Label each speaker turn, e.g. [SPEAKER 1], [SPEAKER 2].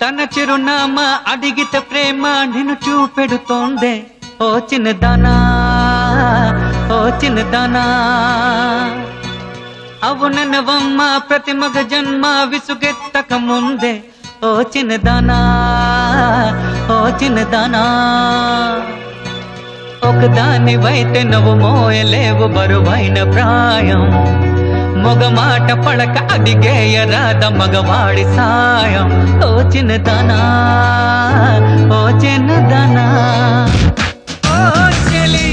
[SPEAKER 1] తన చిరునామా అడిగితే ప్రేమ నిన్ను చూపెడుతోందే ఓ చిన్నదానా ఓ చిన్నదానా అవుననవమ్మ ప్రతి మగ జన్మ విసుగెత్తక ముందే ఓ చిన్నదానా ఓ చిన్నదానా ఒకదానివైతే నువ్వు మోయలేవు బరువైన ప్రాయం మొగ మాట పడక అడిగేయరాద మగవాడి సాయం ఓ చిన్నదానా ఓ చిన్నదానా ఓ చెలి